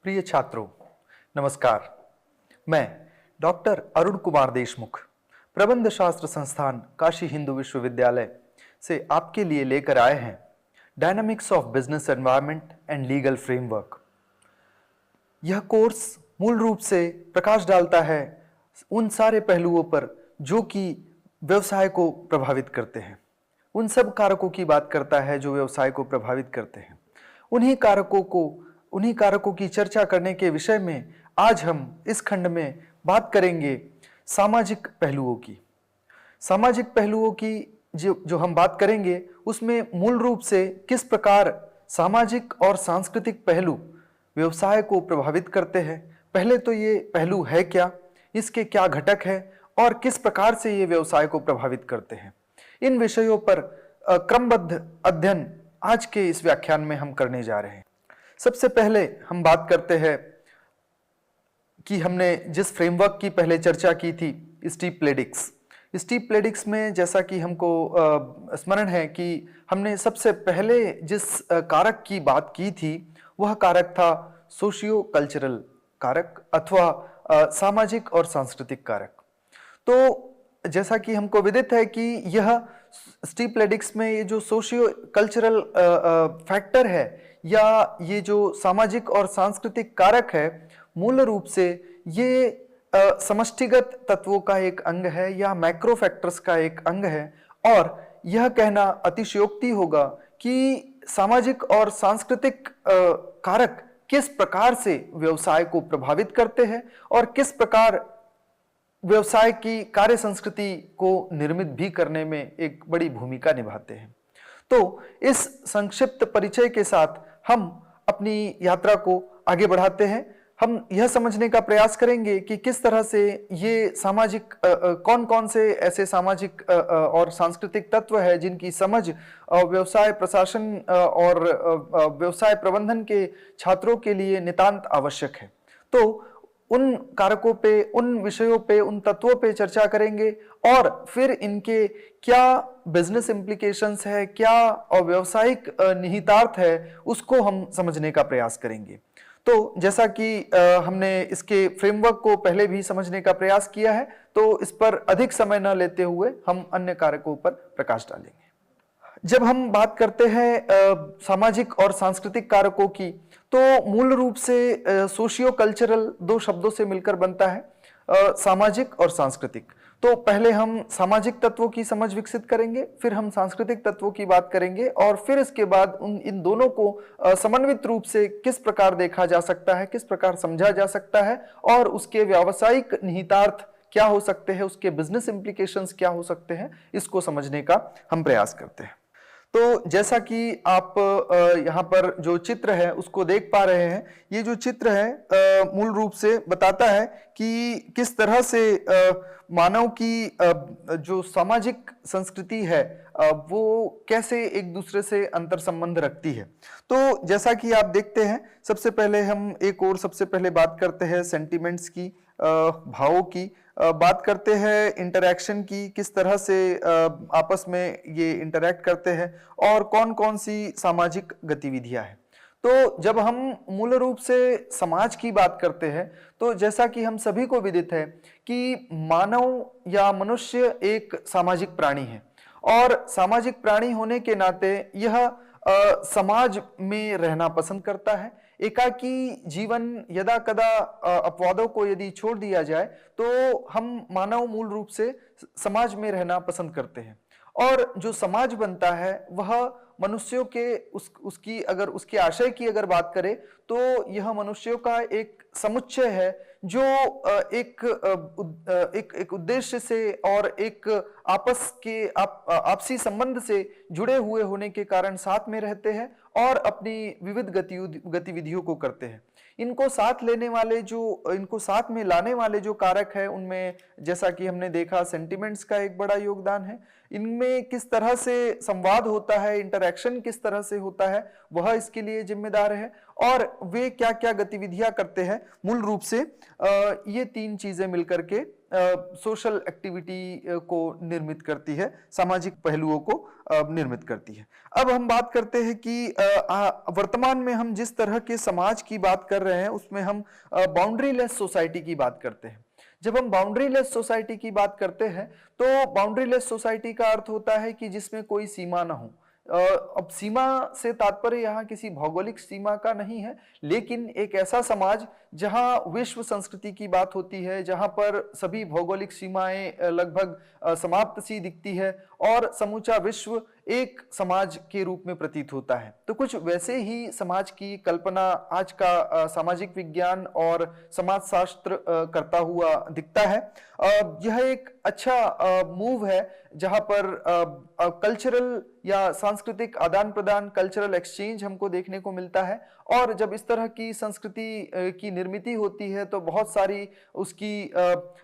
प्रिय छात्रों, नमस्कार। मैं डॉक्टर अरुण कुमार देशमुख, प्रबंध शास्त्र संस्थान काशी हिंदू विश्वविद्यालय से आपके लिए लेकर आए हैं dynamics of business environment and legal framework. यह कोर्स मूल रूप से प्रकाश डालता है उन सारे पहलुओं पर जो कि व्यवसाय को प्रभावित करते हैं, उन सब कारकों की बात करता है जो व्यवसाय को प्रभावित करते हैं। उन्हीं कारकों की चर्चा करने के विषय में आज हम इस खंड में बात करेंगे सामाजिक पहलुओं की। सामाजिक पहलुओं की जो हम बात करेंगे उसमें मूल रूप से किस प्रकार सामाजिक और सांस्कृतिक पहलू व्यवसाय को प्रभावित करते हैं। पहले तो ये पहलू है क्या, इसके क्या घटक है और किस प्रकार से ये व्यवसाय को प्रभावित करते हैं, इन विषयों पर क्रमबद्ध अध्ययन आज के इस व्याख्यान में हम करने जा रहे हैं। सबसे पहले हम बात करते हैं कि हमने जिस फ्रेमवर्क की पहले चर्चा की थी, स्टीप प्लेडिक्स में जैसा कि हमको स्मरण है कि हमने सबसे पहले जिस कारक की बात की थी वह कारक था सोशियो कल्चरल कारक अथवा सामाजिक और सांस्कृतिक कारक। तो जैसा कि हमको विदित है कि यह स्टीप प्लेडिक्स में ये जो सोशियो कल्चरल फैक्टर है या ये जो सामाजिक और सांस्कृतिक कारक है, मूल रूप से ये समष्टिगत तत्वों का एक अंग है या मैक्रो फैक्टर्स का एक अंग है। और यह कहना अतिशयोक्ति होगा कि सामाजिक और सांस्कृतिक कारक किस प्रकार से व्यवसाय को प्रभावित करते हैं और किस प्रकार व्यवसाय की कार्य संस्कृति को निर्मित भी करने में एक बड़ी भूमिका निभाते हैं। तो इस संक्षिप्त परिचय के साथ हम अपनी यात्रा को आगे बढ़ाते हैं। हम यह समझने का प्रयास करेंगे कि किस तरह से ये सामाजिक कौन कौन से ऐसे सामाजिक और सांस्कृतिक तत्व है जिनकी समझ व्यवसाय प्रशासन और व्यवसाय प्रबंधन के छात्रों के लिए नितांत आवश्यक है। तो उन कारकों पे, उन विषयों पे, उन तत्वों पे चर्चा करेंगे और फिर इनके क्या बिजनेस इम्प्लीकेशंस है, क्या व्यावसायिक निहितार्थ है, उसको हम समझने का प्रयास करेंगे। तो जैसा कि हमने इसके फ्रेमवर्क को पहले भी समझने का प्रयास किया है, तो इस पर अधिक समय न लेते हुए हम अन्य कारकों पर प्रकाश डालेंगे। जब हम बात करते हैं सामाजिक और सांस्कृतिक कारकों की, तो मूल रूप से सोशियो कल्चरल दो शब्दों से मिलकर बनता है, सामाजिक और सांस्कृतिक। तो पहले हम सामाजिक तत्वों की समझ विकसित करेंगे, फिर हम सांस्कृतिक तत्वों की बात करेंगे और फिर इसके बाद इन दोनों को समन्वित रूप से किस प्रकार देखा जा सकता है, किस प्रकार समझा जा सकता है और उसके व्यावसायिक निहितार्थ क्या हो सकते हैं, उसके बिजनेस इम्प्लीकेशंस क्या हो सकते हैं, इसको समझने का हम प्रयास करते हैं। तो जैसा कि आप यहाँ पर जो चित्र है उसको देख पा रहे हैं, ये जो चित्र है मूल रूप से बताता है कि किस तरह से मानव की जो सामाजिक संस्कृति है वो कैसे एक दूसरे से अंतर संबंध रखती है। तो जैसा कि आप देखते हैं, सबसे पहले हम सबसे पहले बात करते हैं सेंटिमेंट्स की, भावों की, बात करते हैं इंटरैक्शन की, किस तरह से आपस में ये इंटरैक्ट करते हैं और कौन कौन सी सामाजिक गतिविधियां हैं। तो जब हम मूल रूप से समाज की बात करते हैं, तो जैसा कि हम सभी को विदित है कि मानव या मनुष्य एक सामाजिक प्राणी है और सामाजिक प्राणी होने के नाते यह समाज में रहना पसंद करता है। एकाकी जीवन यदा कदा अपवादों को यदि छोड़ दिया जाए तो हम मानव मूल रूप से समाज में रहना पसंद करते हैं। और जो समाज बनता है वह मनुष्यों के उसके आशय की अगर बात करें तो यह मनुष्यों का एक समुच्चय है जो एक उद्देश्य से और एक आपसी संबंध से जुड़े हुए होने के कारण साथ में रहते हैं और अपनी विविध गतिविधियों को करते हैं। इनको साथ में लाने वाले जो कारक है, उनमें जैसा कि हमने देखा सेंटिमेंट्स का एक बड़ा योगदान है। इनमें किस तरह से संवाद होता है, इंटरैक्शन किस तरह से होता है, वह इसके लिए जिम्मेदार है और वे क्या क्या गतिविधियां करते हैं, मूल रूप से ये तीन चीजें मिलकर के सोशल एक्टिविटी को निर्मित करती है, सामाजिक पहलुओं को निर्मित करती है। अब हम बात करते हैं कि वर्तमान में हम जिस तरह के समाज की बात कर रहे हैं उसमें हम बाउंड्रीलेस सोसाइटी की बात करते हैं। जब हम बाउंड्रीलेस सोसाइटी की बात करते हैं तो बाउंड्रीलेस सोसाइटी का अर्थ होता है कि जिसमें कोई सीमा ना हो। अब सीमा से तात्पर्य यहाँ किसी भौगोलिक सीमा का नहीं है, लेकिन एक ऐसा समाज जहाँ विश्व संस्कृति की बात होती है, जहाँ पर सभी भौगोलिक सीमाएं लगभग समाप्त सी दिखती है और समूचा विश्व एक समाज के रूप में प्रतीत होता है। तो कुछ वैसे ही समाज की कल्पना आज का सामाजिक विज्ञान और समाजशास्त्र करता हुआ दिखता है। यह एक अच्छा मूव है जहां पर कल्चरल या सांस्कृतिक आदान प्रदान, कल्चरल एक्सचेंज हमको देखने को मिलता है। और जब इस तरह की संस्कृति की निर्मित होती है तो बहुत सारी उसकी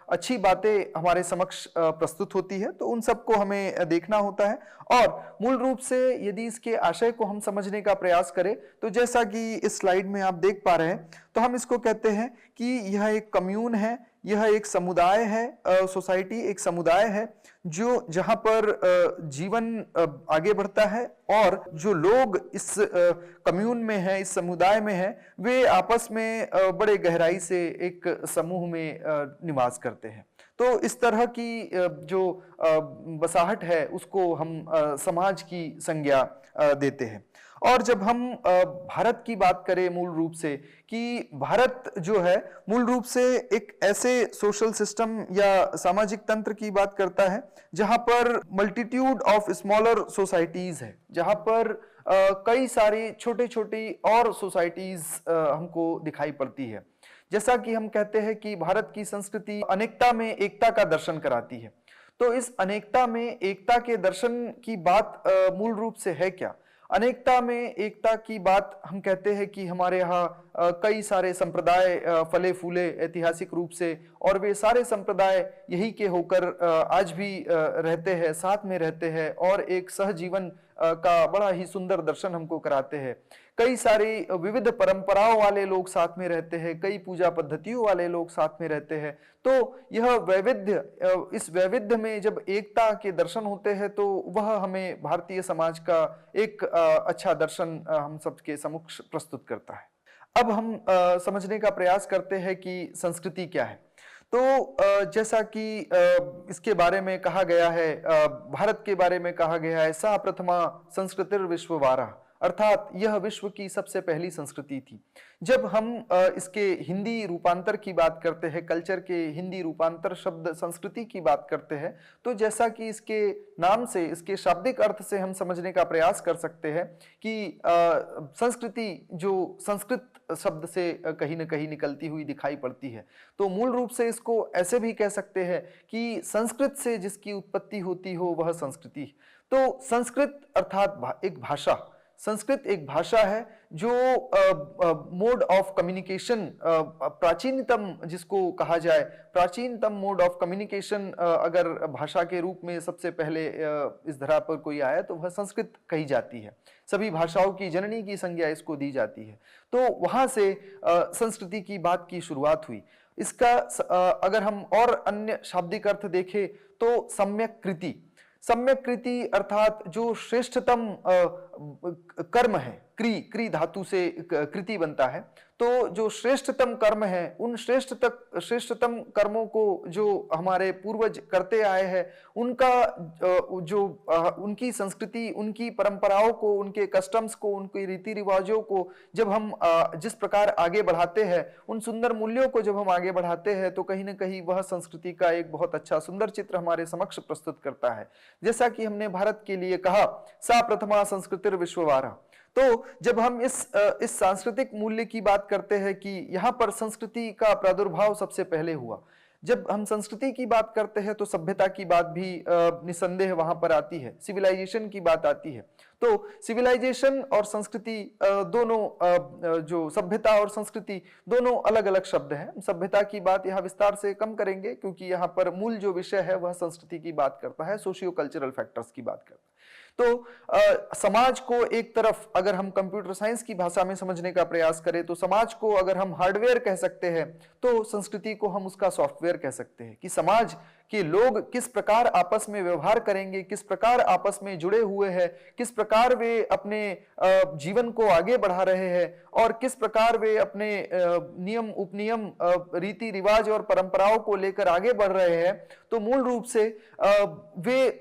अच्छी बातें हमारे समक्ष प्रस्तुत होती है, तो उन सबको हमें देखना होता है। और मूल रूप से यदि इसके आशय को हम समझने का प्रयास करें तो जैसा कि इस स्लाइड में आप देख पा रहे हैं, तो हम इसको कहते हैं कि यह एक कम्यून है, यह एक समुदाय है। सोसाइटी एक समुदाय है जो जहां पर जीवन आगे बढ़ता है और जो लोग इस कम्यून में है, इस समुदाय में है, वे आपस में बड़े गहराई से एक समूह में निवास करते हैं। तो इस तरह की जो बसाहट है उसको हम समाज की संज्ञा देते हैं। और जब हम भारत की बात करें मूल रूप से, कि भारत जो है मूल रूप से एक ऐसे सोशल सिस्टम या सामाजिक तंत्र की बात करता है जहां पर मल्टीट्यूड ऑफ स्मॉलर सोसाइटीज है, जहां पर कई सारी छोटी छोटी और सोसाइटीज हमको दिखाई पड़ती है। जैसा कि हम कहते हैं कि भारत की संस्कृति अनेकता में एकता का दर्शन कराती है। तो इस अनेकता में एकता के दर्शन की बात मूल रूप से है क्या? अनेकता में एकता की बात हम कहते हैं कि हमारे यहाँ कई सारे संप्रदाय फले फूले ऐतिहासिक रूप से, और वे सारे संप्रदाय यही के होकर आज भी रहते हैं, साथ में रहते हैं और एक सहजीवन का बड़ा ही सुंदर दर्शन हमको कराते हैं। कई सारी विविध परंपराओं वाले लोग साथ में रहते हैं, कई पूजा पद्धतियों वाले लोग साथ में रहते हैं। तो यह वैविध्य, इस वैविध्य में जब एकता के दर्शन होते हैं तो वह हमें भारतीय समाज का एक अच्छा दर्शन हम सबके सम्मुख प्रस्तुत करता है। अब हम समझने का प्रयास करते हैं कि संस्कृति क्या है। तो जैसा कि इसके बारे में कहा गया है, भारत के बारे में कहा गया है, सा प्रथमा संस्कृतिर् विश्ववारा, अर्थात यह विश्व की सबसे पहली संस्कृति थी। जब हम इसके हिंदी रूपांतर की बात करते हैं, कल्चर के हिंदी रूपांतर शब्द संस्कृति की बात करते हैं, तो जैसा कि इसके नाम से, इसके शाब्दिक अर्थ से हम समझने का प्रयास कर सकते हैं कि संस्कृति जो संस्कृत शब्द से कहीं न कहीं निकलती हुई दिखाई पड़ती है। तो मूल रूप से इसको ऐसे भी कह सकते हैं कि संस्कृत से जिसकी उत्पत्ति होती हो वह संस्कृति। तो संस्कृत अर्थात एक भाषा, संस्कृत एक भाषा है जो मोड ऑफ कम्युनिकेशन, प्राचीनतम जिसको कहा जाए, प्राचीनतम मोड ऑफ कम्युनिकेशन अगर भाषा के रूप में सबसे पहले इस धरा पर कोई आया तो वह संस्कृत कही जाती है। सभी भाषाओं की जननी की संज्ञा इसको दी जाती है। तो वहां से संस्कृति की बात की शुरुआत हुई। इसका अगर हम और अन्य शाब्दिक अर्थ देखें तो सम्यक कृति, सम्यक कृति अर्थात जो श्रेष्ठतम कर्म है, क्री धातु से कृति बनता है, तो जो श्रेष्ठतम कर्म है उन श्रेष्ठतम कर्मों को जो हमारे पूर्वज करते आए हैं उनका जो उनकी संस्कृति, उनकी परंपराओं को, उनके कस्टम्स को, उनके रीति रिवाजों को जब हम जिस प्रकार आगे बढ़ाते हैं, उन सुंदर मूल्यों को जब हम आगे बढ़ाते हैं तो कहीं ना कहीं वह संस्कृति का एक बहुत अच्छा सुंदर चित्र हमारे समक्ष प्रस्तुत करता है। जैसा कि हमने भारत के लिए कहा, सा प्रथमा संस्कृतिर् विश्ववारा। तो जब हम इस सांस्कृतिक मूल्य की बात करते हैं कि यहाँ पर संस्कृति का प्रादुर्भाव सबसे पहले हुआ। जब हम संस्कृति की बात करते हैं तो सभ्यता की बात भी निसंदेह वहां पर आती है, सिविलाइजेशन की बात आती है। तो सिविलाइजेशन और संस्कृति दोनों, जो सभ्यता और संस्कृति दोनों अलग अलग शब्द हैं। सभ्यता की बात यहाँ विस्तार से कम करेंगे क्योंकि यहाँ पर मूल जो विषय है वह संस्कृति की बात करता है, सोशियो कल्चरल फैक्टर्स की बात करता है। तो समाज को एक तरफ अगर हम कंप्यूटर साइंस की भाषा में समझने का प्रयास करें तो समाज को अगर हम हार्डवेयर कह सकते हैं तो संस्कृति को हम उसका सॉफ्टवेयर कह सकते हैं कि समाज के लोग किस प्रकार आपस में व्यवहार करेंगे, किस प्रकार आपस में जुड़े हुए हैं, किस प्रकार वे अपने जीवन को आगे बढ़ा रहे हैं और किस प्रकार वे अपने नियम उपनियम रीति रिवाज और परंपराओं को लेकर आगे बढ़ रहे हैं। तो मूल रूप से वे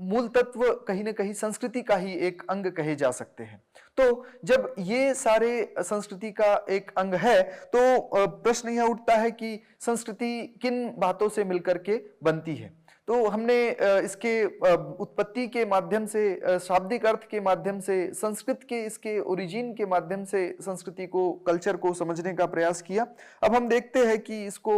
मूल तत्व कहीं ना कहीं संस्कृति का ही एक अंग कहे जा सकते हैं। तो जब ये सारे संस्कृति का एक अंग है तो प्रश्न यह उठता है कि संस्कृति किन बातों से मिलकर के बनती है। तो हमने इसके उत्पत्ति के माध्यम से, शाब्दिक अर्थ के माध्यम से, संस्कृत के इसके ओरिजिन के माध्यम से संस्कृति को, कल्चर को समझने का प्रयास किया। अब हम देखते हैं कि इसको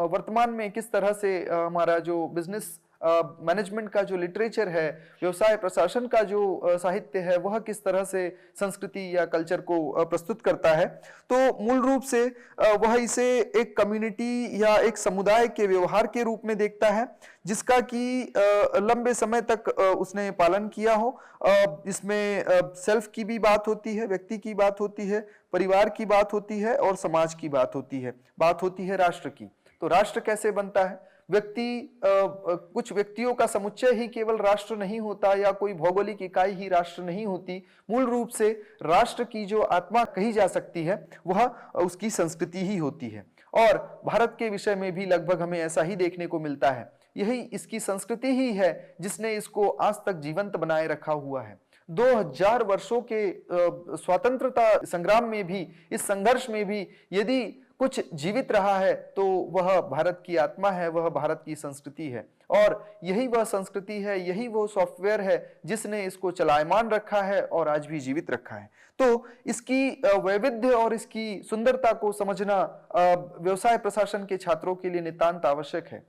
वर्तमान में किस तरह से हमारा जो बिजनेस मैनेजमेंट का जो लिटरेचर है, व्यवसाय प्रशासन का जो साहित्य है, वह किस तरह से संस्कृति या कल्चर को प्रस्तुत करता है। तो मूल रूप से वह इसे एक कम्युनिटी या एक समुदाय के व्यवहार के रूप में देखता है जिसका कि लंबे समय तक उसने पालन किया हो। इसमें सेल्फ की भी बात होती है, व्यक्ति की बात होती है, परिवार की बात होती है और समाज की बात होती है। बात होती है राष्ट्र की। तो राष्ट्र कैसे बनता है? कुछ व्यक्तियों का समुच्चय ही केवल राष्ट्र नहीं होता या कोई भौगोलिक इकाई ही राष्ट्र नहीं होती। मूल रूप से राष्ट्र की जो आत्मा कही जा सकती है वह उसकी संस्कृति ही होती है और भारत के विषय में भी लगभग हमें ऐसा ही देखने को मिलता है। यही इसकी संस्कृति ही है जिसने इसको आज तक जीवंत बनाए रखा हुआ है। 2000 वर्षों के स्वतंत्रता संग्राम में भी, इस संघर्ष में भी यदि कुछ जीवित रहा है तो वह भारत की आत्मा है, वह भारत की संस्कृति है और यही वह संस्कृति है, यही वो सॉफ्टवेयर है जिसने इसको चलायमान रखा है और आज भी जीवित रखा है। तो इसकी वैविध्य और इसकी सुंदरता को समझना व्यवसाय प्रशासन के छात्रों के लिए नितांत आवश्यक है।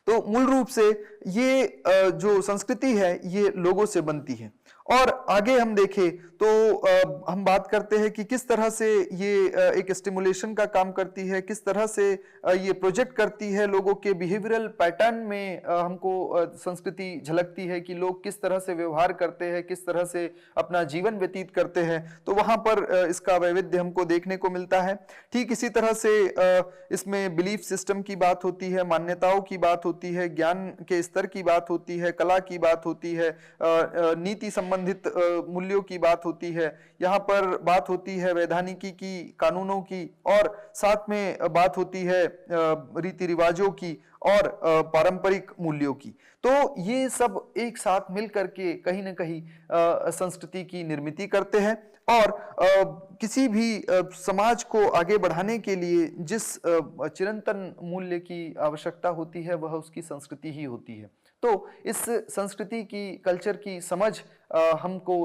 तो मूल रूप से ये जो संस्कृति है ये लोगों से बनती है। और आगे हम देखें तो हम बात करते हैं कि किस तरह से ये एक स्टिमुलेशन का काम करती है, किस तरह से ये प्रोजेक्ट करती है लोगों के बिहेवियरल पैटर्न में। हमको संस्कृति झलकती है कि लोग किस तरह से व्यवहार करते हैं, किस तरह से अपना जीवन व्यतीत करते हैं। तो वहां पर इसका वैविध्य हमको देखने को मिलता है। ठीक इसी तरह से इसमें बिलीफ सिस्टम की बात होती है, मान्यताओं की बात होती है, ज्ञान के स्तर की बात होती है, कला की बात होती है, नीति संबंधित मूल्यों की बात होती है। यहाँ पर बात होती है वैधानिकी की, कानूनों की और साथ में बात होती है रीति रिवाजों की और पारंपरिक मूल्यों की। तो ये सब एक साथ मिलकर के कहीं ना कहीं संस्कृति की निर्मिति करते हैं और किसी भी समाज को आगे बढ़ाने के लिए जिस चिरंतन मूल्य की आवश्यकता होती है वह उसकी संस्कृति ही होती है। तो इस संस्कृति की, कल्चर की समझ हमको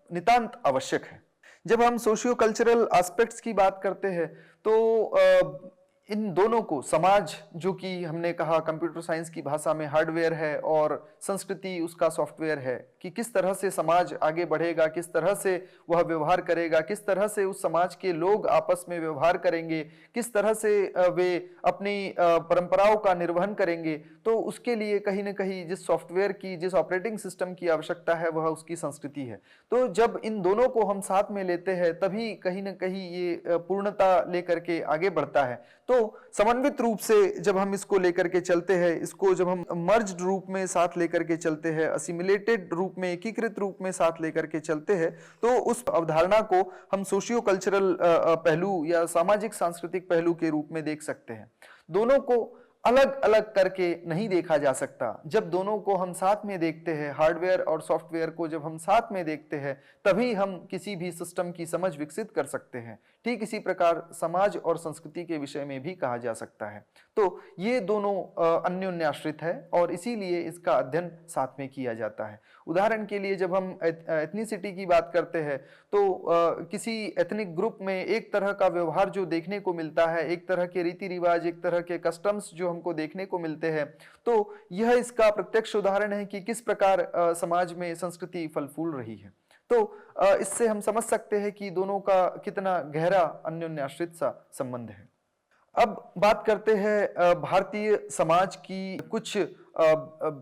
नितांत आवश्यक है। जब हम सोशियो कल्चरल एस्पेक्ट्स की बात करते हैं तो इन दोनों को, समाज जो कि हमने कहा कंप्यूटर साइंस की भाषा में हार्डवेयर है और संस्कृति उसका सॉफ्टवेयर है, कि किस तरह से समाज आगे बढ़ेगा, किस तरह से वह व्यवहार करेगा, किस तरह से उस समाज के लोग आपस में व्यवहार करेंगे, किस तरह से वे अपनी परंपराओं का निर्वहन करेंगे। तो उसके लिए कहीं ना कहीं जिस सॉफ्टवेयर की, जिस ऑपरेटिंग सिस्टम की आवश्यकता है वह उसकी संस्कृति है। तो जब इन दोनों को हम साथ में लेते हैं तभी कहीं ना कहीं ये पूर्णता लेकर के आगे बढ़ता है। तो समन्वित रूप से जब हम इसको लेकर के चलते हैं, इसको जब हम मर्ज्ड रूप में साथ लेकर के चलते हैं, असिमिलेटेड रूप में, एकीकृत रूप में साथ लेकर के चलते हैं, तो उस अवधारणा को हम सोशियो कल्चरल पहलू या सामाजिक सांस्कृतिक पहलू के रूप में देख सकते हैं। दोनों को अलग अलग करके नहीं देखा जा सकता। जब दोनों को हम साथ में देखते हैं, हार्डवेयर और सॉफ्टवेयर को जब हम साथ में देखते हैं, तभी हम किसी भी सिस्टम की समझ विकसित कर सकते हैं। ठीक इसी प्रकार समाज और संस्कृति के विषय में भी कहा जा सकता है। तो ये दोनों अन्योन्याश्रित है और इसीलिए इसका अध्ययन साथ में किया जाता है। उदाहरण के लिए जब हम एथनिसिटी की बात करते हैं तो किसी एथनिक ग्रुप में एक तरह का व्यवहार जो देखने को मिलता है, एक तरह के रीति रिवाज, एक तरह के कस्टम्स जो हमको देखने को मिलते हैं, तो यह इसका प्रत्यक्ष उदाहरण है कि किस प्रकार समाज में संस्कृति फल फूल रही है। तो इससे हम समझ सकते हैं कि दोनों का कितना गहरा अन्योन्याश्रित सा संबंध है। अब बात करते हैं भारतीय समाज की कुछ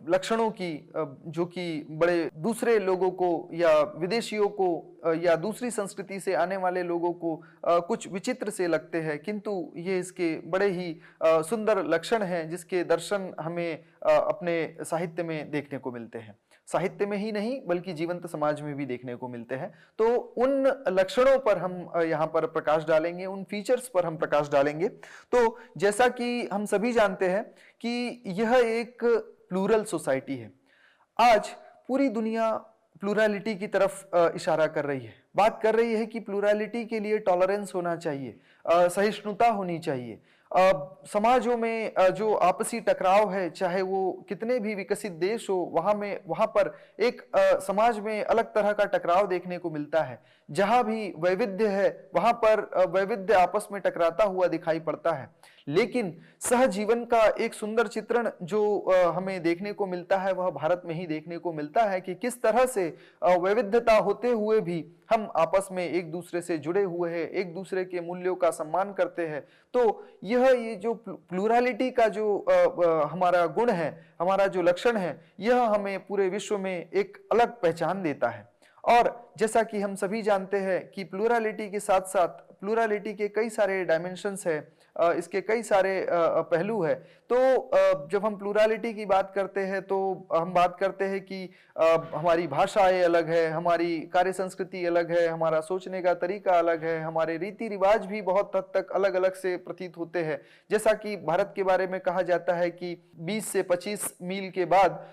लक्षणों की, जो कि बड़े दूसरे लोगों को या विदेशियों को या दूसरी संस्कृति से आने वाले लोगों को कुछ विचित्र से लगते हैं, किंतु ये इसके बड़े ही सुंदर लक्षण हैं जिसके दर्शन हमें अपने साहित्य में देखने को मिलते हैं। साहित्य में ही नहीं बल्कि जीवंत समाज में भी देखने को मिलते हैं। तो उन लक्षणों पर हम यहाँ पर प्रकाश डालेंगे, उन फीचर्स पर हम प्रकाश डालेंगे। तो जैसा कि हम सभी जानते हैं कि यह एक प्लूरल सोसाइटी है। आज पूरी दुनिया प्लूरलिटी की तरफ इशारा कर रही है, बात कर रही है कि प्लूरलिटी के लिए टॉलरेंस होना चाहिए, सहिष्णुता होनी चाहिए। समाजों में जो आपसी टकराव है, चाहे वो कितने भी विकसित देश हो, वहां पर एक समाज में अलग तरह का टकराव देखने को मिलता है। जहां भी वैविध्य है वहां पर वैविध्य आपस में टकराता हुआ दिखाई पड़ता है। लेकिन सहजीवन का एक सुंदर चित्रण जो हमें देखने को मिलता है वह भारत में ही देखने को मिलता है कि किस तरह से वैविध्यता होते हुए भी हम आपस में एक दूसरे से जुड़े हुए हैं, एक दूसरे के मूल्यों का सम्मान करते हैं। तो ये जो प्लूरलिटी का जो हमारा गुण है, हमारा जो लक्षण है, यह हमें पूरे विश्व में एक अलग पहचान देता है। और जैसा कि हम सभी जानते हैं कि प्लूरलिटी के साथ साथ प्लूरलिटी के कई सारे डायमेंशंस है, इसके कई सारे पहलू है। तो जब हम प्लूरलिटी की बात करते हैं तो हम बात करते हैं कि हमारी भाषाएं अलग है, हमारी कार्य संस्कृति अलग है, हमारा सोचने का तरीका अलग है, हमारे रीति रिवाज भी बहुत हद तक अलग अलग से प्रतीत होते हैं। जैसा कि भारत के बारे में कहा जाता है कि 20 से 25 मील के बाद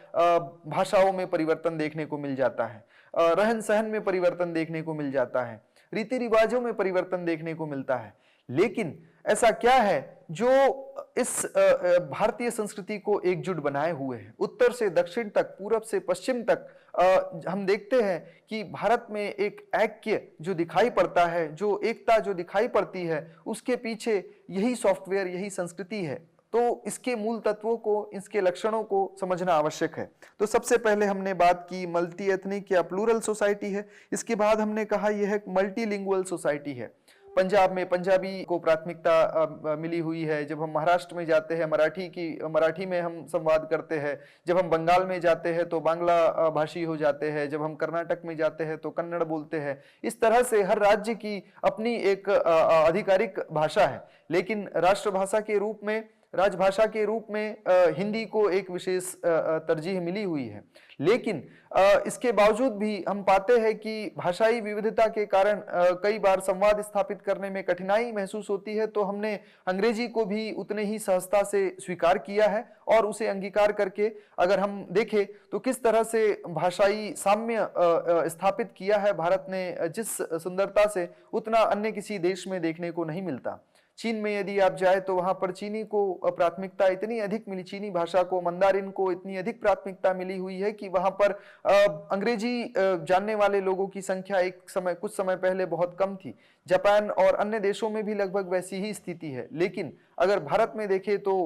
भाषाओं में परिवर्तन देखने को मिल जाता है, रहन सहन में परिवर्तन देखने को मिल जाता है, रीति रिवाजों में परिवर्तन देखने को मिलता है। लेकिन ऐसा क्या है जो इस भारतीय संस्कृति को एकजुट बनाए हुए है? उत्तर से दक्षिण तक, पूरब से पश्चिम तक हम देखते हैं कि भारत में एक ऐक्य जो दिखाई पड़ता है, जो एकता जो दिखाई पड़ती है, उसके पीछे यही सॉफ्टवेयर, यही संस्कृति है। तो इसके मूल तत्वों को, इसके लक्षणों को समझना आवश्यक है। तो सबसे पहले हमने बात की मल्टी एथनिक या प्लूरल सोसाइटी है। इसके बाद हमने कहा यह एक मल्टीलिंगुअल सोसाइटी है। पंजाब में पंजाबी को प्राथमिकता मिली हुई है। जब हम महाराष्ट्र में जाते हैं मराठी में हम संवाद करते हैं। जब हम बंगाल में जाते हैं तो बांग्ला भाषी हो जाते हैं। जब हम कर्नाटक में जाते हैं तो कन्नड़ बोलते हैं। इस तरह से हर राज्य की अपनी एक आधिकारिक भाषा है, लेकिन राष्ट्रभाषा के रूप में, राजभाषा के रूप में हिंदी को एक विशेष तरजीह मिली हुई है। लेकिन इसके बावजूद भी हम पाते हैं कि भाषाई विविधता के कारण कई बार संवाद स्थापित करने में कठिनाई महसूस होती है। तो हमने अंग्रेजी को भी उतने ही सहजता से स्वीकार किया है और उसे अंगीकार करके अगर हम देखें तो किस तरह से भाषाई साम्य स्थापित किया है भारत ने जिस सुंदरता से, उतना अन्य किसी देश में देखने को नहीं मिलता। चीन में यदि आप जाए तो वहां पर चीनी को प्राथमिकता इतनी अधिक मिली, चीनी भाषा को, मंदारिन को इतनी अधिक प्राथमिकता मिली हुई है कि वहां पर अंग्रेजी जानने वाले लोगों की संख्या कुछ समय पहले बहुत कम थी। जापान और अन्य देशों में भी लगभग वैसी ही स्थिति है। लेकिन अगर भारत में देखें तो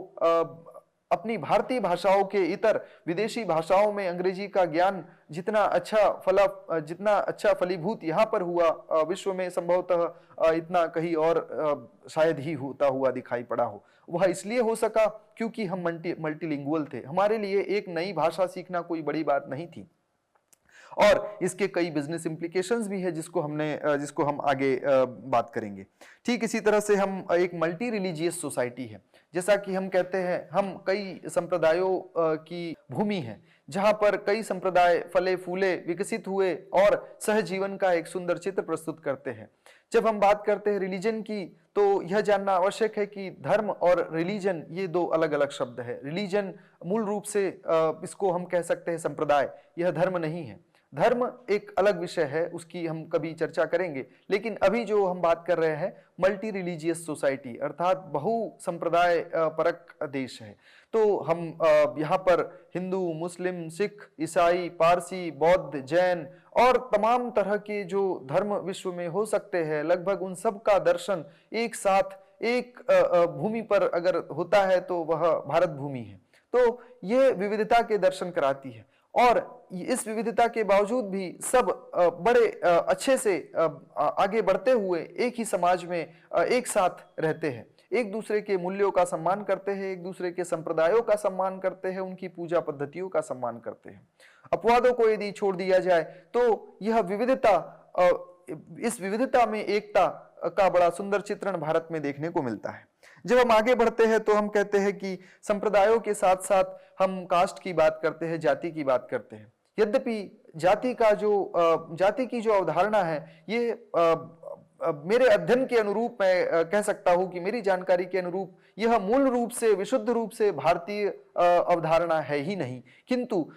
अपनी भारतीय भाषाओं के इतर विदेशी भाषाओं में अंग्रेजी का ज्ञान जितना अच्छा फलीभूत यहाँ पर हुआ, विश्व में संभवतः इतना कहीं और शायद ही होता हुआ दिखाई पड़ा हो। वह इसलिए हो सका क्योंकि हम मल्टीलिंगुअल थे। हमारे लिए एक नई भाषा सीखना कोई बड़ी बात नहीं थी। और इसके कई बिजनेस इंप्लीकेशंस भी है जिसको हम आगे बात करेंगे। ठीक इसी तरह से हम एक मल्टी रिलीजियस सोसाइटी है। जैसा कि हम कहते हैं, हम कई संप्रदायों की भूमि है जहां पर कई संप्रदाय फले फूले विकसित हुए और सहजीवन का एक सुंदर चित्र प्रस्तुत करते हैं। जब हम बात करते हैं रिलीजन की तो यह जानना आवश्यक है कि धर्म और रिलीजन ये दो अलग अलग शब्द है। रिलीजन मूल रूप से इसको हम कह सकते हैं संप्रदाय, यह धर्म नहीं है। धर्म एक अलग विषय है, उसकी हम कभी चर्चा करेंगे। लेकिन अभी जो हम बात कर रहे हैं मल्टी रिलीजियस सोसाइटी अर्थात बहु संप्रदाय परक देश है। तो हम यहाँ पर हिंदू, मुस्लिम, सिख, ईसाई, पारसी, बौद्ध, जैन और तमाम तरह के जो धर्म विश्व में हो सकते हैं, लगभग उन सब का दर्शन एक साथ एक भूमि पर अगर होता है तो वह भारत भूमि है। तो ये विविधता के दर्शन कराती है और इस विविधता के बावजूद भी सब बड़े अच्छे से आगे बढ़ते हुए एक ही समाज में एक साथ रहते हैं, एक दूसरे के मूल्यों का सम्मान करते हैं, एक दूसरे के संप्रदायों का सम्मान करते हैं, उनकी पूजा पद्धतियों का सम्मान करते हैं। अपवादों को यदि छोड़ दिया जाए तो यह विविधता, इस विविधता में एकता का बड़ा सुंदर चित्रण भारत में देखने को मिलता है। जब हम आगे बढ़ते हैं तो हम कहते हैं कि संप्रदायों के साथ साथ हम कास्ट की बात करते हैं, जाति की बात करते हैं। यद्यपि जाति की जो अवधारणा है, ये मेरे अध्ययन के अनुरूप मैं कह सकता हूं कि मेरी जानकारी के अनुरूप यह मूल रूप से, विशुद्ध रूप से भारतीय अवधारणा है ही नहीं, किंतु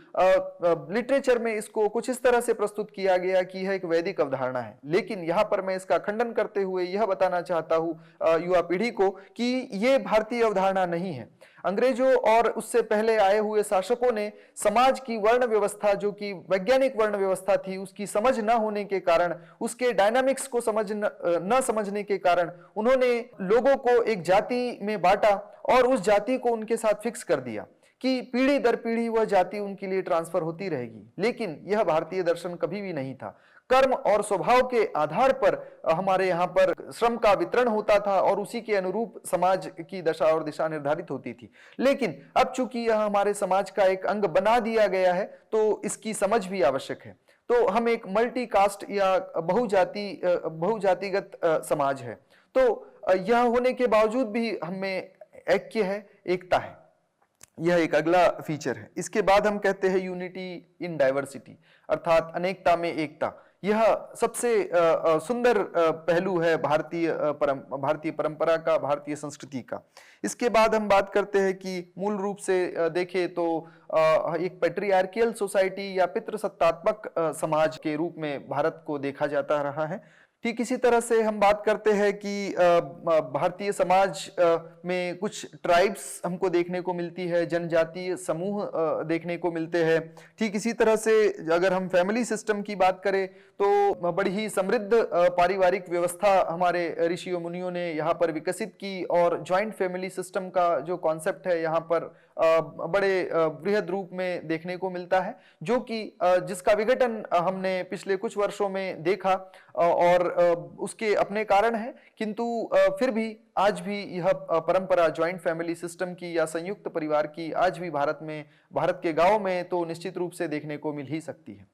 लिटरेचर में इसको कुछ इस तरह से प्रस्तुत किया गया कि यह एक वैदिक अवधारणा है। लेकिन यहां पर मैं इसका खंडन करते हुए यह बताना चाहता हूं युवा पीढ़ी को कि यह भारतीय अवधारणा नहीं है। अंग्रेजों और उससे पहले आए हुए शासकों ने समाज की वर्ण व्यवस्था, जो कि वैज्ञानिक वर्ण व्यवस्था थी, उसकी समझ न होने के कारण, उसके डायनामिक्स को न समझने के कारण उन्होंने लोगों को एक जाति में बांटा और उस जाति को उनके साथ फिक्स कर दिया कि पीढ़ी दर पीढ़ी वह जाति उनके लिए ट्रांसफर होती रहेगी। लेकिन यह भारतीय दर्शन कभी भी नहीं था। कर्म और स्वभाव के आधार पर हमारे यहाँ पर श्रम का वितरण होता था और उसी के अनुरूप समाज की दशा और दिशा निर्धारित होती थी। लेकिन अब चूंकि यह हमारे समाज का एक अंग बना दिया गया है तो इसकी समझ भी आवश्यक है। तो हम एक मल्टी कास्ट या बहुजातिगत समाज है, तो यह होने के बावजूद भी हमें ऐक्य है, एकता है। यह एक अगला फीचर है। इसके बाद हम कहते हैं यूनिटी इन डाइवर्सिटी, अर्थात अनेकता में एकता। यह सबसे सुंदर पहलू है भारतीय परंपरा का, भारतीय संस्कृति का। इसके बाद हम बात करते हैं कि मूल रूप से देखें तो एक पैट्रियार्कियल सोसाइटी या पितृसत्तात्मक समाज के रूप में भारत को देखा जाता रहा है। ठीक इसी तरह से हम बात करते हैं कि भारतीय समाज में कुछ ट्राइब्स हमको देखने को मिलती है, जनजातीय समूह देखने को मिलते हैं। ठीक इसी तरह से अगर हम फैमिली सिस्टम की बात करें तो बड़ी ही समृद्ध पारिवारिक व्यवस्था हमारे ऋषियों मुनियों ने यहाँ पर विकसित की और जॉइंट फैमिली सिस्टम का जो कॉन्सेप्ट है यहाँ पर बड़े बृहद रूप में देखने को मिलता है, जो कि जिसका विघटन हमने पिछले कुछ वर्षों में देखा और उसके अपने कारण है। किंतु फिर भी आज भी यह परंपरा जॉइंट फैमिली सिस्टम की या संयुक्त परिवार की आज भी भारत के गांव में तो निश्चित रूप से देखने को मिल ही सकती है।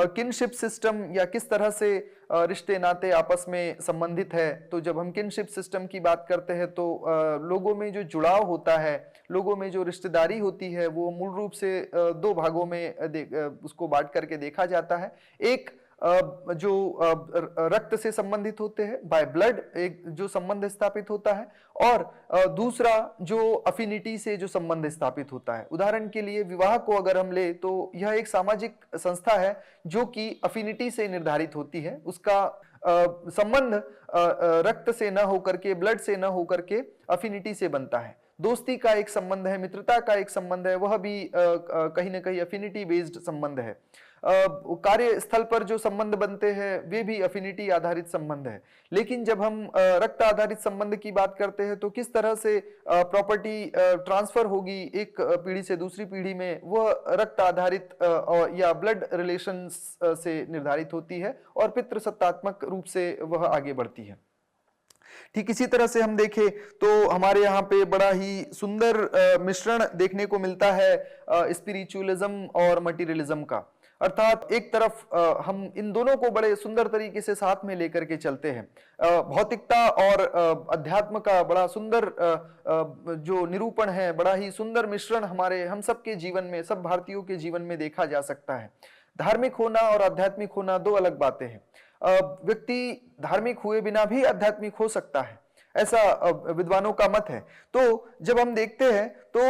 किनशिप सिस्टम या किस तरह से रिश्ते नाते आपस में संबंधित है, तो जब हम किनशिप सिस्टम की बात करते हैं तो लोगों में जो जुड़ाव होता है, लोगों में जो रिश्तेदारी होती है, वो मूल रूप से दो भागों में उसको बांट करके देखा जाता है। एक जो रक्त से संबंधित होते हैं, बाय ब्लड एक जो संबंध स्थापित होता है, और दूसरा जो अफिनिटी से जो संबंध स्थापित होता है। उदाहरण के लिए विवाह को अगर हम ले तो यह एक सामाजिक संस्था है जो कि अफिनिटी से निर्धारित होती है। उसका संबंध रक्त से न होकर के, ब्लड से न होकर के अफिनिटी से बनता है। दोस्ती का एक संबंध है, मित्रता का एक संबंध है, वह भी कहीं ना कहीं अफिनिटी बेस्ड संबंध है। कार्यस्थल पर जो संबंध बनते हैं वे भी अफिनिटी आधारित संबंध है। लेकिन जब हम रक्त आधारित संबंध की बात करते हैं तो किस तरह से प्रॉपर्टी ट्रांसफर होगी एक पीढ़ी से दूसरी पीढ़ी में, वह रक्त आधारित या ब्लड रिलेशन से निर्धारित होती है और पितृसत्तात्मक रूप से वह आगे बढ़ती है। ठीक इसी तरह से हम देखें तो हमारे यहाँ पे बड़ा ही सुंदर मिश्रण देखने को मिलता है स्पिरिचुअलिज्म और मटेरियलिज्म का। अर्थात एक तरफ हम इन दोनों को बड़े सुंदर तरीके से साथ में लेकर के चलते हैं। भौतिकता और अध्यात्म का बड़ा सुंदर जो निरूपण है, बड़ा ही सुंदर मिश्रण हम सबके जीवन में, सब भारतीयों के जीवन में देखा जा सकता है। धार्मिक होना और आध्यात्मिक होना दो अलग बातें हैं। व्यक्ति धार्मिक हुए बिना भी आध्यात्मिक हो सकता है, ऐसा विद्वानों का मत है। तो जब हम देखते हैं तो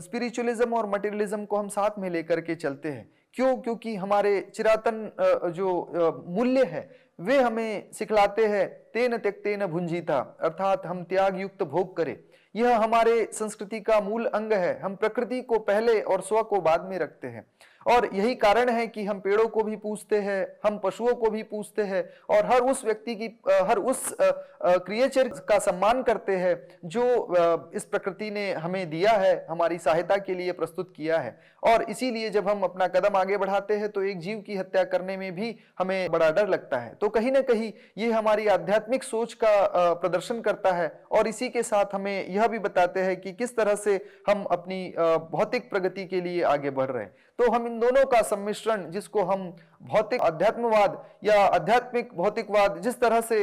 स्पिरिचुअलिज्म और मटेरियलिज्म को हम साथ में लेकर के चलते हैं। क्यों? क्योंकि हमारे चिरातन जो मूल्य है वे हमें सिखलाते हैं तेन त्यक्तेन भुंजीता, अर्थात हम त्याग युक्त भोग करें। यह हमारे संस्कृति का मूल अंग है। हम प्रकृति को पहले और स्व को बाद में रखते हैं। और यही कारण है कि हम पेड़ों को भी पूजते हैं, हम पशुओं को भी पूजते हैं और हर उस व्यक्ति की हर उस क्रिएचर का सम्मान करते हैं जो इस प्रकृति ने हमें दिया है, हमारी सहायता के लिए प्रस्तुत किया है। और इसीलिए जब हम अपना कदम आगे बढ़ाते हैं तो एक जीव की हत्या करने में भी हमें बड़ा डर लगता है। तो कहीं ना कहीं ये हमारी आध्यात्मिक सोच का प्रदर्शन करता है और इसी के साथ हमें यह भी बताते हैं कि किस तरह से हम अपनी भौतिक प्रगति के लिए आगे बढ़ रहे हैं। तो हम इन दोनों का सम्मिश्रण, जिसको हम भौतिक अध्यात्मवाद या आध्यात्मिक भौतिकवाद, जिस तरह से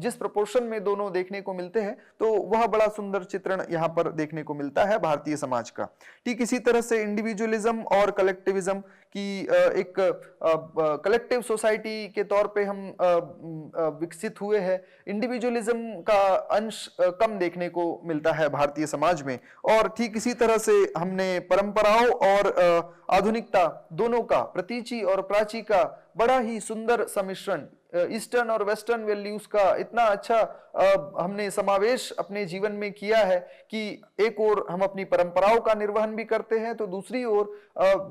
जिस प्रोपोर्शन में दोनों देखने को मिलते हैं, तो वह बड़ा सुंदर चित्रण यहाँ पर देखने को मिलता है भारतीय समाज का। ठीक इसी तरह से इंडिविजुअलिज्म और कलेक्टिविज्म की एक कलेक्टिव सोसाइटी के तौर पे हम विकसित हुए हैं। इंडिविजुअलिज्म का अंश कम देखने को मिलता है भारतीय समाज में। और ठीक इसी तरह से हमने परंपराओं और आधुनिकता दोनों का, प्रतीचि और प्राची का बड़ा ही सुंदर सम्मिश्रण, ईस्टर्न और वेस्टर्न वैल्यूज का इतना अच्छा हमने समावेश अपने जीवन में किया है कि एक ओर हम अपनी परंपराओं का निर्वहन भी करते हैं तो दूसरी ओर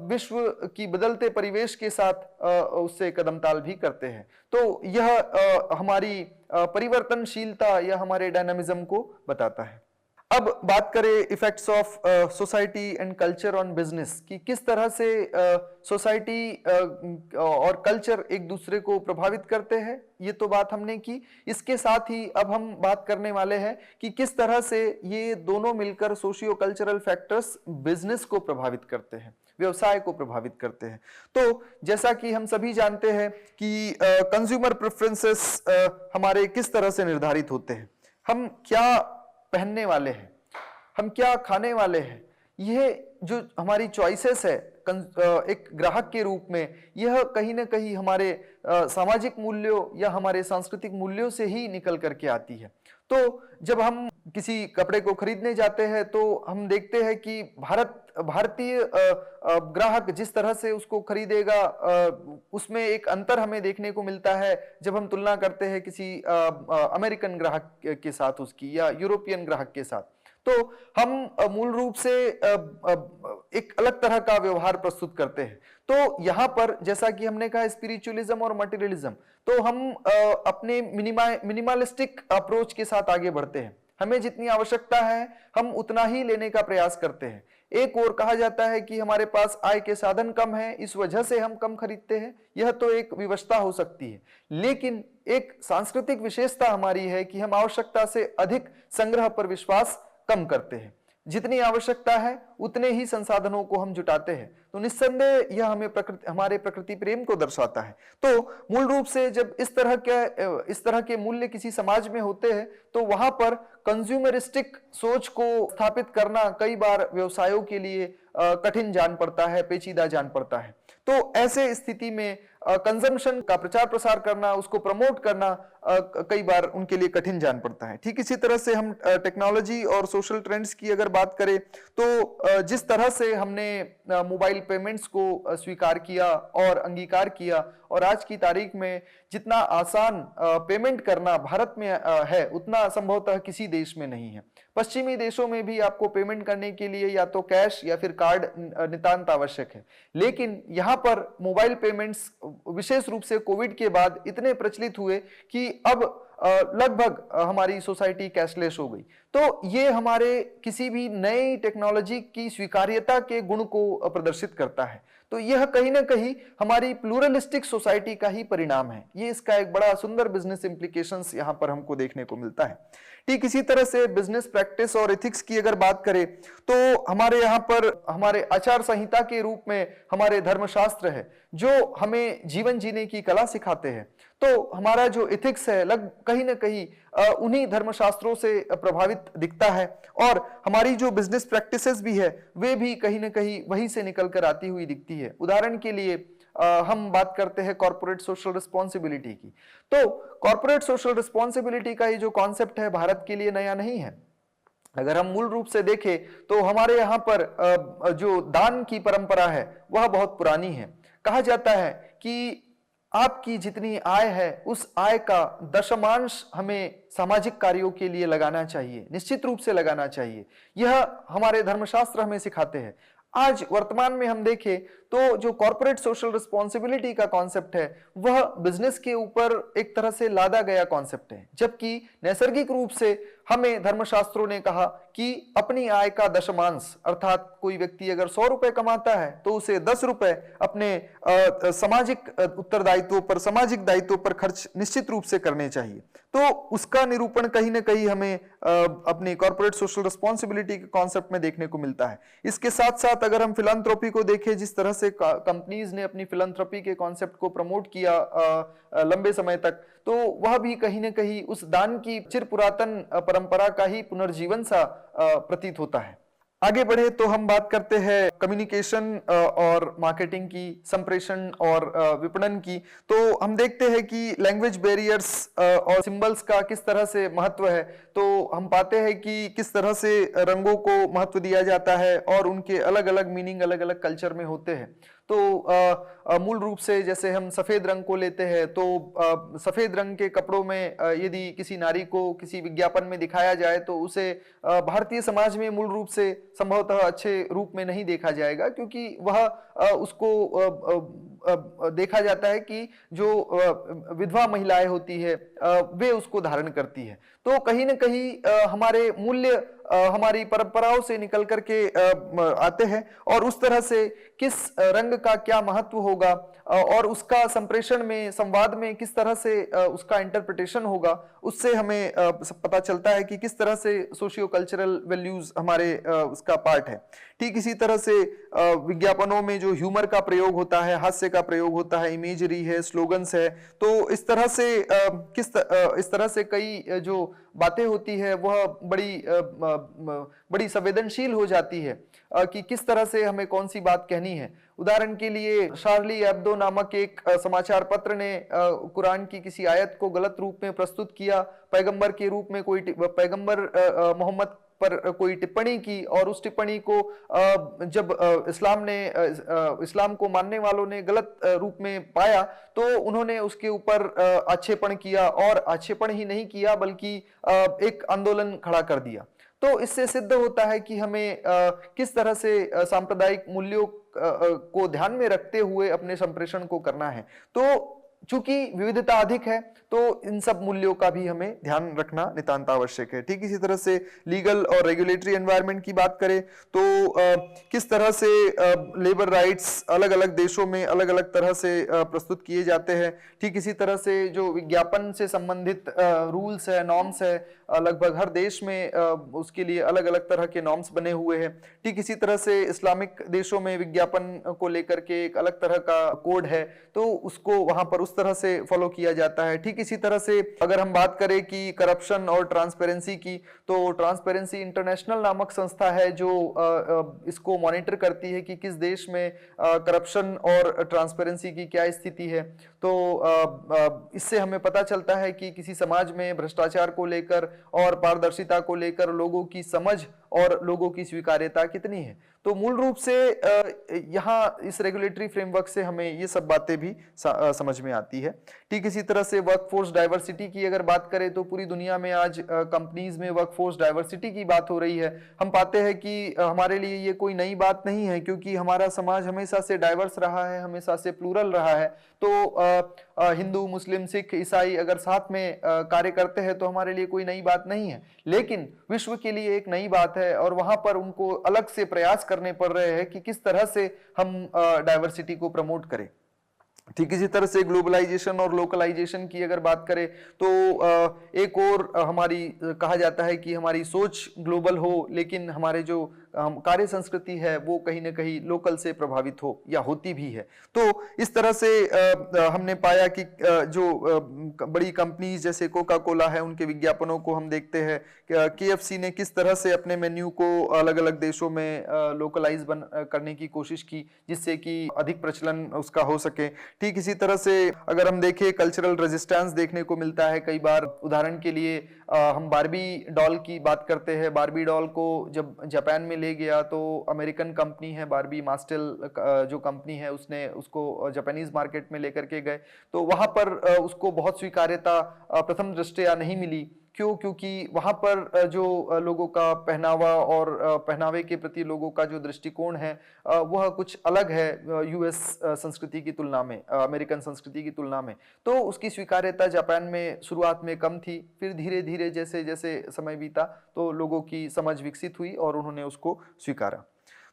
विश्व की बदलते परिवेश के साथ उससे कदमताल भी करते हैं। तो यह हमारी परिवर्तनशीलता या हमारे डायनामिज्म को बताता है। अब बात करें effects of society and culture on business, कि किस तरह से सोसाइटी और कल्चर एक दूसरे को प्रभावित करते हैं, ये तो बात हमने की। इसके साथ ही अब हम बात करने वाले हैं कि किस तरह से ये दोनों मिलकर सोशियो कल्चरल फैक्टर्स बिजनेस को प्रभावित करते हैं, व्यवसाय को प्रभावित करते हैं। तो जैसा कि हम सभी जानते हैं कि कंज्यूमर प्रेफरेंसेस हमारे किस तरह से निर्धारित होते हैं, हम क्या पहनने वाले हैं, हम क्या खाने वाले हैं, यह जो हमारी चॉइसेस है एक ग्राहक के रूप में, यह कहीं ना कहीं हमारे सामाजिक मूल्यों या हमारे सांस्कृतिक मूल्यों से ही निकल करके आती है। तो जब हम किसी कपड़े को खरीदने जाते हैं तो हम देखते हैं कि भारतीय ग्राहक जिस तरह से उसको खरीदेगा उसमें एक अंतर हमें देखने को मिलता है जब हम तुलना करते हैं किसी अमेरिकन ग्राहक के साथ उसकी, या यूरोपियन ग्राहक के साथ। तो हम मूल रूप से एक अलग तरह का व्यवहार प्रस्तुत करते हैं। तो यहाँ पर जैसा कि हमने कहा स्पिरिचुअलिज्म और मटेरियलिज्म, तो हम अपने मिनिमलिस्टिक अप्रोच के साथ आगे बढ़ते हैं। हमें जितनी आवश्यकता है हम उतना ही लेने का प्रयास करते हैं। एक और कहा जाता है कि हमारे पास आय के साधन कम है, इस वजह से हम कम खरीदते हैं, यह तो एक विवशता हो सकती है। लेकिन एक सांस्कृतिक विशेषता हमारी है कि हम आवश्यकता से अधिक संग्रह पर विश्वास कम करते हैं। जितनी आवश्यकता है उतने ही संसाधनों को हम जुटाते हैं। तो निस्संदेह यह हमें हमारे प्रकृति प्रेम को दर्शाता है। तो मूल रूप से जब इस तरह के मूल्य किसी समाज में होते हैं तो वहां पर कंज्यूमरिस्टिक सोच को स्थापित करना कई बार व्यवसायों के लिए कठिन जान पड़ता है, पेचीदा जान पड़ता है। तो ऐसे स्थिति में कंजम्पशन का प्रचार प्रसार करना, उसको प्रमोट करना कई बार उनके लिए कठिन जान पड़ता है। ठीक इसी तरह से हम टेक्नोलॉजी और सोशल ट्रेंड्स की अगर बात करें तो जिस तरह से हमने मोबाइल पेमेंट्स को स्वीकार किया और अंगीकार किया, और आज की तारीख में जितना आसान पेमेंट करना भारत में है उतना संभवतः किसी देश में नहीं है। पश्चिमी देशों में भी आपको पेमेंट करने के लिए या तो कैश या फिर कार्ड नितांत आवश्यक है, लेकिन यहाँ पर मोबाइल पेमेंट्स विशेष रूप से कोविड के बाद इतने प्रचलित हुए कि अब लगभग हमारी सोसाइटी कैशलेस हो गई। तो ये हमारे किसी भी नई टेक्नोलॉजी की स्वीकार्यता के गुण को प्रदर्शित करता है। तो यह कहीं ना कहीं हमारी प्लूरलिस्टिक सोसाइटी का ही परिणाम है। ये इसका एक बड़ा सुंदर बिजनेस इंप्लीकेशंस यहाँ पर हमको देखने को मिलता है। ठीक इसी तरह से बिजनेस प्रैक्टिस और एथिक्स की अगर बात करें तो हमारे यहाँ पर हमारे आचार संहिता के रूप में हमारे धर्मशास्त्र है जो हमें जीवन जीने की कला सिखाते हैं। तो हमारा जो एथिक्स है कहीं ना कहीं उन्हीं धर्मशास्त्रों से प्रभावित दिखता है, और हमारी जो बिजनेस प्रैक्टिसेस भी है वे भी कहीं ना कहीं वहीं से निकल कर आती हुई दिखती है। उदाहरण के लिए हम बात करते हैं कॉर्पोरेट सोशल रिस्पॉन्सिबिलिटी की। तो कॉर्पोरेट सोशल रिस्पॉन्सिबिलिटी का ये जो कॉन्सेप्ट है भारत के लिए नया नहीं है। अगर हम मूल रूप से देखें तो हमारे यहाँ पर जो दान की परंपरा है वह बहुत पुरानी है। कहा जाता है कि आपकी जितनी आय है उस आय का दशमांश हमें सामाजिक कार्यों के लिए लगाना चाहिए, निश्चित रूप से लगाना चाहिए। यह हमारे धर्मशास्त्र हमें सिखाते हैं। आज वर्तमान में हम देखें तो जो कॉर्पोरेट सोशल रिस्पॉन्सिबिलिटी का कॉन्सेप्ट है वह बिजनेस के ऊपर एक तरह से लादा गया कॉन्सेप्ट है, जबकि नैसर्गिक रूप से हमें धर्मशास्त्रों ने कहा कि अपनी आय का दशमांश, अर्थात कोई व्यक्ति अगर 100 रुपए कमाता है तो उसे 10 रुपए अपने सामाजिक उत्तरदायित्वों पर, सामाजिक दायित्वों पर खर्च निश्चित रूप से करने चाहिए। तो उसका निरूपण कहीं ना कहीं हमें अपनी कॉर्पोरेट सोशल रिस्पॉन्सिबिलिटी के कॉन्सेप्ट में देखने को मिलता है। इसके साथ साथ अगर हम फिलैंथ्रोपी को देखें, जिस तरह से कंपनीज ने अपनी फिलैंथ्रोपी के कॉन्सेप्ट को प्रमोट किया लंबे समय तक, तो वह भी कहीं ना कहीं उस दान की चिर पुरातन परंपरा का ही पुनर्जीवन सा प्रतीत होता है। आगे बढ़े तो हम बात करते हैं कम्युनिकेशन और मार्केटिंग की, संप्रेषण और विपणन की। तो हम देखते हैं कि लैंग्वेज बैरियर्स और सिंबल्स का किस तरह से महत्व है। तो हम पाते हैं कि किस तरह से रंगों को महत्व दिया जाता है और उनके अलग अलग मीनिंग अलग अलग कल्चर में होते हैं। तो मूल रूप से जैसे हम सफेद रंग को लेते हैं तो सफेद रंग के कपड़ों में यदि किसी नारी को किसी विज्ञापन में दिखाया जाए तो उसे भारतीय समाज में मूल रूप से संभवतः अच्छे रूप में नहीं देखा जाएगा, क्योंकि वह उसको देखा जाता है कि जो विधवा महिलाएं होती है वे उसको धारण करती है। तो कहीं ना कहीं हमारे मूल्य हमारी परंपराओं से निकल करके आते हैं और उस तरह से किस रंग का क्या महत्व होगा और उसका संप्रेषण में, संवाद में किस तरह से उसका इंटरप्रिटेशन होगा, उससे हमें पता चलता है कि किस तरह से सोशियो कल्चरल वैल्यूज हमारे उसका पार्ट है। ठीक इसी तरह से विज्ञापनों में जो ह्यूमर का प्रयोग होता है, हास्य का प्रयोग होता है, इमेजरी है, स्लोगन्स है, तो इस तरह से इस तरह से कई जो बातें होती है वह बड़ी संवेदनशील हो जाती है कि किस तरह से हमें कौन सी बात कहनी है। उदाहरण के लिए शार्ली एब्दो नामक एक समाचार पत्र ने कुरान की किसी आयत को गलत रूप में प्रस्तुत किया, पैगंबर के रूप में कोई पैगंबर मोहम्मद पर कोई टिप्पणी की, और उस टिप्पणी को जब इस्लाम को मानने वालों ने गलत रूप में पाया तो उन्होंने उसके ऊपर आक्षेपण किया, और आक्षेपण ही नहीं किया बल्कि एक आंदोलन खड़ा कर दिया। तो इससे सिद्ध होता है कि हमें किस तरह से सांप्रदायिक मूल्यों को ध्यान में रखते हुए अपने संप्रेषण को करना है। तो चूंकि विविधता अधिक है तो इन सब मूल्यों का भी हमें ध्यान रखना नितांत आवश्यक है। ठीक इसी तरह से लीगल और रेगुलेटरी एनवायरनमेंट की बात करें तो किस तरह से लेबर राइट्स अलग अलग देशों में अलग अलग तरह से प्रस्तुत किए जाते हैं। ठीक इसी तरह से जो विज्ञापन से संबंधित रूल्स है, नॉर्म्स है, लगभग हर देश में उसके लिए अलग अलग तरह के नॉर्म्स बने हुए हैं। ठीक इसी तरह से इस्लामिक देशों में विज्ञापन को लेकर के एक अलग तरह का कोड है, तो उसको वहां पर उस तरह से फॉलो किया जाता है। ठीक इसी तरह से अगर हम बात करें कि करप्शन और ट्रांसपेरेंसी की, तो ट्रांसपेरेंसी इंटरनेशनल नामक संस्था है जो इसको मॉनिटर करती है कि किस देश में करप्शन और ट्रांसपेरेंसी की क्या स्थिति है। तो इससे हमें पता चलता है कि किसी समाज में भ्रष्टाचार को लेकर और पारदर्शिता को लेकर लोगों की समझ और लोगों की स्वीकार्यता कितनी है। तो मूल रूप से यहाँ इस रेगुलेटरी फ्रेमवर्क से हमें ये सब बातें भी समझ में आती है। ठीक इसी तरह से वर्कफोर्स डाइवर्सिटी की अगर बात करें तो पूरी दुनिया में आज कंपनीज में वर्कफोर्स डाइवर्सिटी की बात हो रही है। हम पाते हैं कि हमारे लिए ये कोई नई बात नहीं है, क्योंकि हमारा समाज हमेशा से डाइवर्स रहा है, हमेशा से प्लूरल रहा है। तो हिंदू, मुस्लिम, सिख, ईसाई अगर साथ में कार्य करते हैं तो हमारे लिए कोई नई बात नहीं है, लेकिन विश्व के लिए एक नई बात है और वहां पर उनको अलग से प्रयास करने पड़ रहे हैं कि किस तरह से हम डाइवर्सिटी को प्रमोट करें। ठीक इसी तरह से ग्लोबलाइजेशन और लोकलाइजेशन की अगर बात करें तो एक और हमारी कहा जाता है कि हमारी सोच ग्लोबल हो, लेकिन हमारे जो कार्य संस्कृति है वो कहीं ना कहीं लोकल से प्रभावित हो या होती भी है। तो इस तरह से हमने पाया कि जो बड़ी कंपनीज जैसे कोका कोला है उनके विज्ञापनों को हम देखते हैं, KFC ने किस तरह से अपने मेन्यू को अलग अलग देशों में लोकलाइज करने की कोशिश की, जिससे कि अधिक प्रचलन उसका हो सके। ठीक इसी तरह से अगर हम देखें कल्चरल रेजिस्टेंस देखने को मिलता है कई बार। उदाहरण के लिए हम बारबी डॉल की बात करते हैं। बारबी डॉल को जब जापान में ले गया तो अमेरिकन कंपनी है बारबी मास्टेल जो कंपनी है उसने उसको जापानीज मार्केट में लेकर के गए, तो वहां पर उसको बहुत स्वीकार्यता प्रथम दृष्टया नहीं मिली। क्यों? क्योंकि वहाँ पर जो लोगों का पहनावा और पहनावे के प्रति लोगों का जो दृष्टिकोण है वह कुछ अलग है यूएस संस्कृति की तुलना में, अमेरिकन संस्कृति की तुलना में। तो उसकी स्वीकार्यता जापान में शुरुआत में कम थी, फिर धीरे धीरे जैसे जैसे समय बीता तो लोगों की समझ विकसित हुई और उन्होंने उसको स्वीकारा।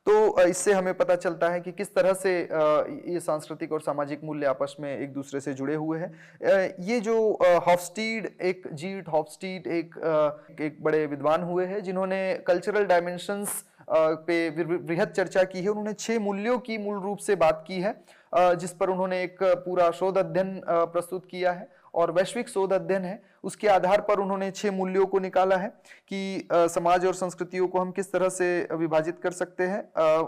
तो इससे हमें पता चलता है कि किस तरह से ये सांस्कृतिक और सामाजिक मूल्य आपस में एक दूसरे से जुड़े हुए हैं। ये जो हॉफस्टीड, एक जीट हॉफस्टीड एक बड़े विद्वान हुए हैं जिन्होंने कल्चरल डायमेंशंस पे बृहद चर्चा की है। उन्होंने 6 मूल्यों की मूल रूप से बात की है, जिस पर उन्होंने एक पूरा शोध अध्ययन प्रस्तुत किया है और वैश्विक शोध अध्ययन है। उसके आधार पर उन्होंने 6 मूल्यों को निकाला है कि समाज और संस्कृतियों को हम किस तरह से विभाजित कर सकते हैं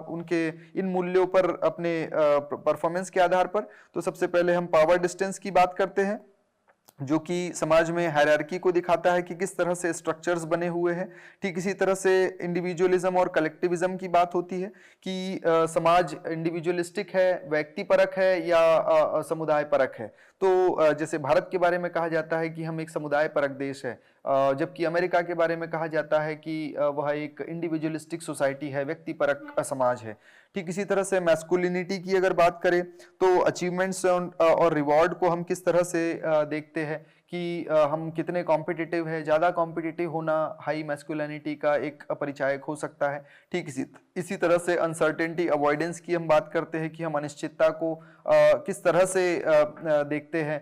उनके इन मूल्यों पर अपने परफॉर्मेंस के आधार पर। तो सबसे पहले हम पावर डिस्टेंस की बात करते हैं, जो कि समाज में हायरार्की को दिखाता है कि किस तरह से स्ट्रक्चर्स बने हुए हैं। ठीक इसी तरह से इंडिविजुअलिज्म और कलेक्टिविज्म की बात होती है कि समाज इंडिविजुअलिस्टिक है, व्यक्तिपरक है या समुदाय परक है। तो जैसे भारत के बारे में कहा जाता है कि हम एक समुदाय परक देश है, जबकि अमेरिका के बारे में कहा जाता है कि वह एक इंडिविजुअलिस्टिक सोसाइटी है, व्यक्तिपरक समाज है। ठीक इसी तरह से मैस्कुलिनिटी की अगर बात करें तो अचीवमेंट्स और रिवॉर्ड को हम किस तरह से देखते हैं कि हम कितने कॉम्पिटिटिव है। ज़्यादा कॉम्पिटिटिव होना हाई मैस्कुलिनिटी का एक परिचायक हो सकता है। ठीक इसी तरह से अनसर्टेनिटी अवॉइडेंस की हम बात करते हैं कि हम अनिश्चितता को किस तरह से देखते हैं।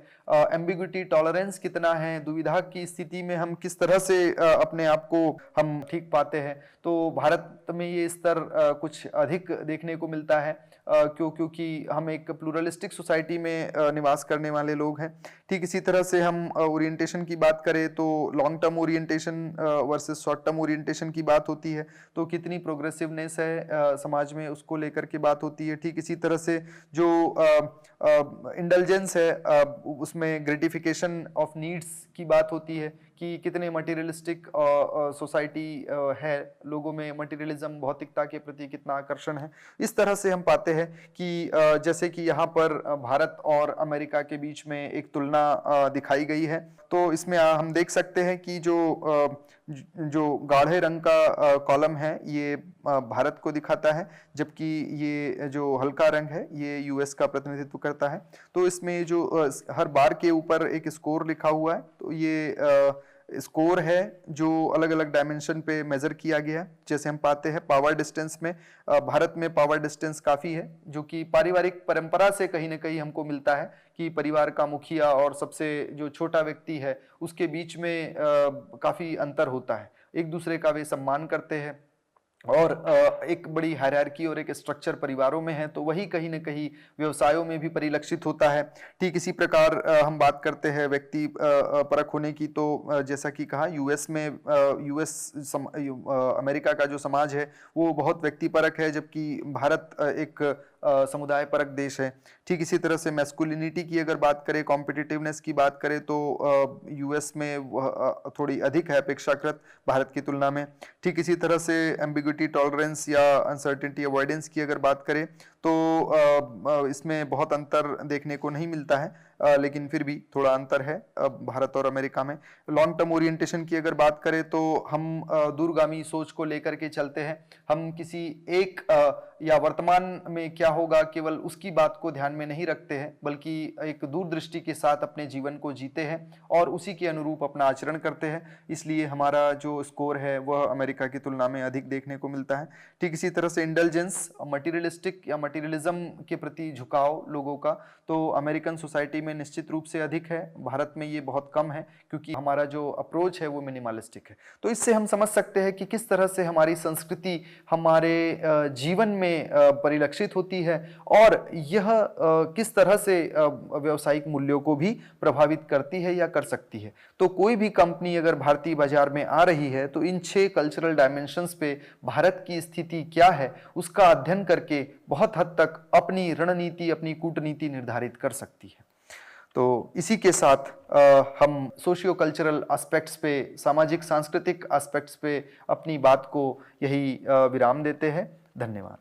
एम्बिग्विटी टॉलरेंस कितना है, दुविधा की स्थिति में हम किस तरह से अपने आप को हम ठीक पाते हैं। तो भारत में ये स्तर कुछ अधिक देखने को मिलता है क्योंकि हम एक प्लूरलिस्टिक सोसाइटी में निवास करने वाले लोग हैं। ठीक इसी तरह से हम ओरिएंटेशन की बात करें तो long term orientation versus short term orientation की बात होती है। तो कितनी प्रोग्रेसिवनेस है समाज में, उसको लेकर के बात होती है। ठीक इसी तरह से जो इंडल्जेंस है उसमें ग्रेटिफिकेशन ऑफ नीड्स की बात होती है कि कितने मटेरियलिस्टिक सोसाइटी है, लोगों में मटेरियलिज्म, भौतिकता के प्रति कितना आकर्षण है। इस तरह से हम पाते हैं कि जैसे कि यहाँ पर भारत और अमेरिका के बीच में एक तुलना दिखाई गई है। तो इसमें हम देख सकते हैं कि जो गाढ़े रंग का कॉलम है ये भारत को दिखाता है, जबकि ये जो हल्का रंग है ये यूएस का प्रतिनिधित्व करता है। तो इसमें जो हर बार के ऊपर एक स्कोर लिखा हुआ है, तो ये स्कोर है जो अलग अलग डायमेंशन पे मेजर किया गया है। जैसे हम पाते हैं पावर डिस्टेंस में भारत में पावर डिस्टेंस काफी है, जो कि पारिवारिक परंपरा से कहीं ना कहीं हमको मिलता है कि परिवार का मुखिया और सबसे जो छोटा व्यक्ति है उसके बीच में काफी अंतर होता है। एक दूसरे का वे सम्मान करते हैं और एक बड़ी हायरार्की और एक स्ट्रक्चर परिवारों में है, तो वही कहीं न कहीं व्यवसायों में भी परिलक्षित होता है। ठीक इसी प्रकार हम बात करते हैं व्यक्ति परक होने की, तो जैसा कि कहा यूएस में अमेरिका का जो समाज है वो बहुत व्यक्ति परक है, जबकि भारत एक समुदाय परक देश है। ठीक इसी तरह से मैस्कुलिनिटी की अगर बात करें, कॉम्पिटिटिवनेस की बात करें तो यूएस में वह थोड़ी अधिक है अपेक्षाकृत भारत की तुलना में। ठीक इसी तरह से एम्बिग्विटी टॉलरेंस या अनसर्टेनिटी अवॉइडेंस की अगर बात करें तो इसमें बहुत अंतर देखने को नहीं मिलता है, लेकिन फिर भी थोड़ा अंतर है भारत और अमेरिका में। लॉन्ग टर्म ओरिएंटेशन की अगर बात करें तो हम दूरगामी सोच को लेकर के चलते हैं। हम किसी एक या वर्तमान में क्या होगा केवल उसकी बात को ध्यान में नहीं रखते हैं, बल्कि एक दूरदृष्टि के साथ अपने जीवन को जीते हैं और उसी के अनुरूप अपना आचरण करते हैं। इसलिए हमारा जो स्कोर है वह अमेरिका की तुलना में अधिक देखने को मिलता है। ठीक इसी तरह से इंडल्जेंस, मटीरियलिस्टिक या मटीरियलिज्म के प्रति झुकाव लोगों का, तो अमेरिकन सोसाइटी में निश्चित रूप से अधिक है, भारत में ये बहुत कम है क्योंकि हमारा जो अप्रोच है वो मिनिमलिस्टिक है। तो इससे हम समझ सकते हैं कि किस तरह से हमारी संस्कृति हमारे जीवन में परिलक्षित होती है और यह किस तरह से व्यावसायिक मूल्यों को भी प्रभावित करती है या कर सकती है। तो कोई भी कंपनी अगर भारतीय बाजार में आ रही है तो इन 6 कल्चरल डायमेंशंस पे भारत की स्थिति क्या है उसका अध्ययन करके बहुत हद तक अपनी रणनीति, अपनी कूटनीति निर्धारित कर सकती है। तो इसी के साथ हम सोशियो कल्चरल एस्पेक्ट्स पे, सामाजिक सांस्कृतिक एस्पेक्ट्स पे अपनी बात को यही विराम देते हैं। धन्यवाद।